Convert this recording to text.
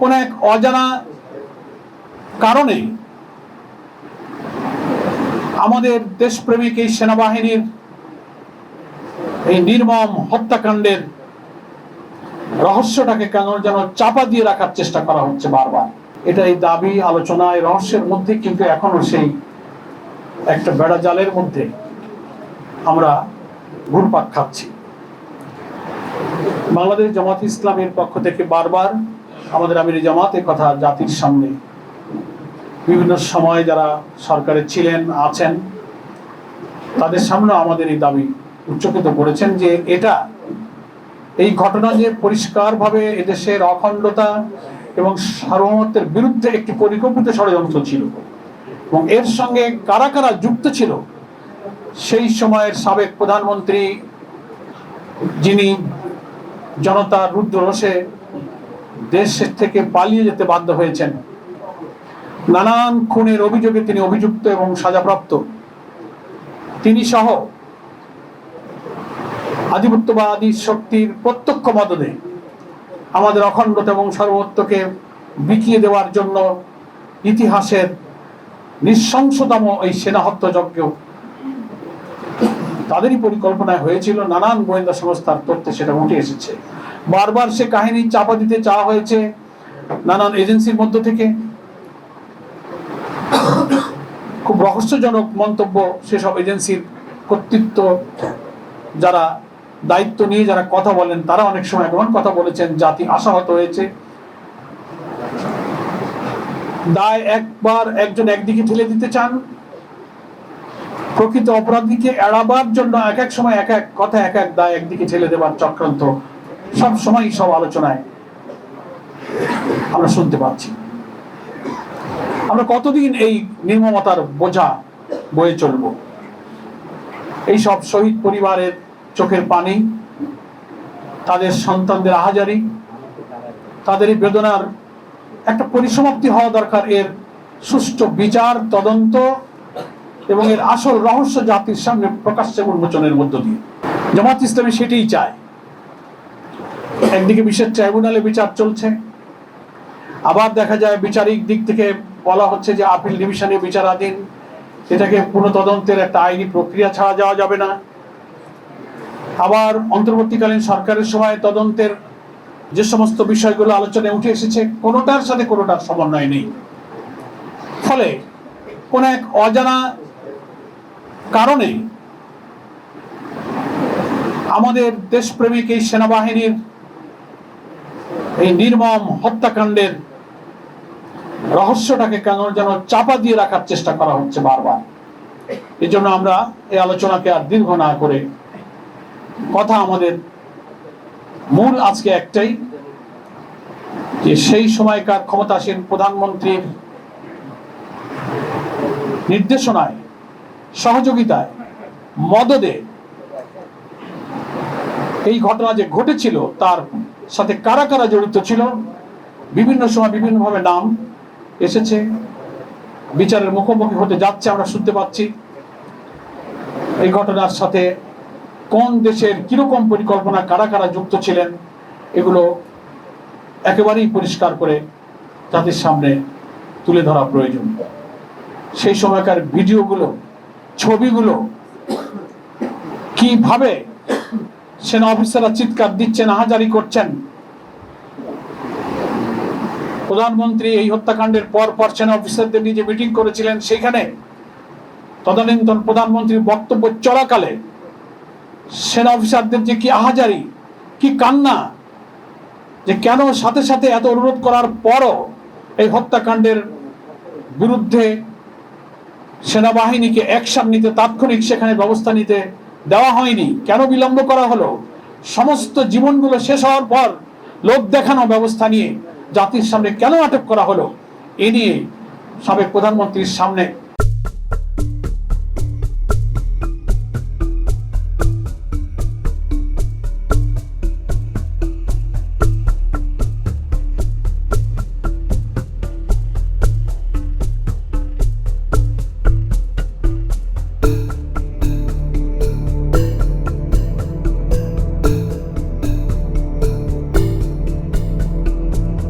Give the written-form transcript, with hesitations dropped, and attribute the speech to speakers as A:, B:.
A: কোন এক অজানা কারণে আমাদের দেশপ্রেমিক এই সেনাবাহিনীর এই নির্মম হত্যাকাণ্ডের রহস্যটাকে কেন যেন চাপা দিয়ে রাখার চেষ্টা করা হচ্ছে বারবার। এটা এই দাবি আলোচনা এই রহস্যের মধ্যে কিন্তু এখনো সেই একটা বেড়া জালের মধ্যে আমরা ঘুরপাক খাচ্ছি। বাংলাদেশ জামাত ইসলামের পক্ষ থেকে বারবার আমাদের আমির জামাত এই কথা জাতির সামনে বিভিন্ন সময় যারা সরকারে ছিলেন আছেন তাদের সামনে আমাদের এই দাবি উচ্চকিত করেছেন যে এই ঘটনা যে পরিষ্কারভাবে এদেশের অখণ্ডতা এবং সার্বভৌমত্বের বিরুদ্ধে একটি পরিকল্পিত ষড়যন্ত্র ছিল এবং এর সঙ্গে কারা কারা যুক্ত ছিল সেই সময়ের সাবেক প্রধানমন্ত্রী, যিনি জনতার রুদ্র রোষে দেশ থেকে পালিয়ে যেতে বাধ্য হয়েছেন, নানান খুনের অভিযোগে তিনি অভিযুক্ত এবং সাজাপ্রাপ্ত, তিনি সহ আধিপত্যবাদী শক্তির প্রত্যক্ষ মদদে আমাদের অখণ্ডতা এবং সার্বভৌমত্বকে বিকিয়ে দেওয়ার জন্য ইতিহাসের নৃশংসতম এই সেনা হত্যাযজ্ঞ তাদেরই পরিকল্পনায় হয়েছিল। নানান গোয়েন্দা সংস্থার তথ্যে সেটা উঠে এসেছে। বারবার সে কাহিনী চাপা দিতে চাওয়া হয়েছে নানান এজেন্সির মধ্য থেকে। খুব রহস্যজনক মন্তব্য সেসব এজেন্সির কর্তৃত্ব যারা দায়িত্ব নিয়ে যারা কথা বলেন তারা অনেক সময় এমন কথা বলেছেন জাতি আশাহত হয়েছে। দায় একবার একজন একদিকে ঠেলে দিতে চান, প্রকৃত অপরাধীকে এড়াবার জন্য এক এক সময় এক এক কথা এক এক দায় একদিকে ঠেলে দেবার চক্রান্ত সব সময় সব আলোচনায় আমরা শুনতে পাচ্ছি। আমরা কতদিন এই নির্মমতার বোঝা বয়ে চলব? এই সব শহীদ পরিবারের চোখের পানি, তাদের সন্তানদের আহাজারি, তাদের এই বেদনার একটা পরিসমাপ্তি হওয়া দরকার। এর সুষ্ঠু বিচার, তদন্ত এবং এর আসল রহস্য জাতির সামনে প্রকাশ্যে উন্মোচনের মধ্য দিয়ে জামাত ইসলামী সেটাই চায়। একদিকে বিশেষ ট্রাইব্যুনালে বিচার চলছে, আবার দেখা যায় বিচারিক দিক থেকে বলা হচ্ছে যে আপিল ডিভিশনে বিচারাধীন, এটাকে পুনঃতদন্তের একটা আইনি প্রক্রিয়া ছাড়া যাওয়া যাবে না। আবার অন্তর্বর্তীকালীন সরকারের সময় তদন্তের যে সমস্ত বিষয়গুলো আলোচনায় উঠে এসেছে কোনোটার সাথে কোনোটার সমন্বয় নেই। ফলে কোন এক অজানা কারণে আমাদের দেশপ্রেমিক এই সেনাবাহিনীর এই নির্মম হত্যাকাণ্ডের রহস্যটাকে কেন যেন চাপা দিয়ে রাখার চেষ্টা করা হচ্ছে বারবার। এই জন্য আমরা এই আলোচনাকে আর দীর্ঘ না করে কথা আমাদের মূল আজকে একটাই, যে সেই সময়কার ক্ষমতাসীন প্রধানমন্ত্রীর নির্দেশনায়, সহযোগিতায়, মদদে এই ঘটনা যে ঘটেছিল তার সাথে কারা কারা জড়িত ছিল বিভিন্ন সময় বিভিন্নভাবে নাম এসেছে, বিচারের মুখোমুখি হতে যাচ্ছে আমরা শুনতে পাচ্ছি। এই ঘটনার সাথে কোন দেশের কিরকম পরিকল্পনা কারা কারা যুক্ত ছিলেন এগুলো একেবারেই পরিষ্কার করে জাতির সামনে তুলে ধরা প্রয়োজন। সেই সময়কার ভিডিওগুলো, ছবিগুলো, কিভাবে সেনা অফিসাররা চিৎকার দিচ্ছেন, আহাজারি করছেন। প্রধানমন্ত্রী এই হত্যাকাণ্ডের পর সেনা অফিসারদের নিয়ে যে মিটিং করেছিলেন সেখানে তদানীন্তন প্রধানমন্ত্রীর বক্তব্য চলাকালে সেনা অফিসারদের যে কি আহাজারি, কি কান্না, যে কেন সাথে সাথে এত অনুরোধ করার পরও এই হত্যাকাণ্ডের বিরুদ্ধে সেনাবাহিনীকে অ্যাকশন নিতে, তাৎক্ষণিক সেখানে ব্যবস্থা নিতে দেওয়া হয়নি, কেন বিলম্ব করা হলো। সমস্ত জীবনগুলো শেষ হওয়ার পর লোক দেখানো ব্যবস্থা নিয়ে জাতির সামনে কেন আটক করা হলো, এ নিয়ে সাবেক প্রধানমন্ত্রীর সামনে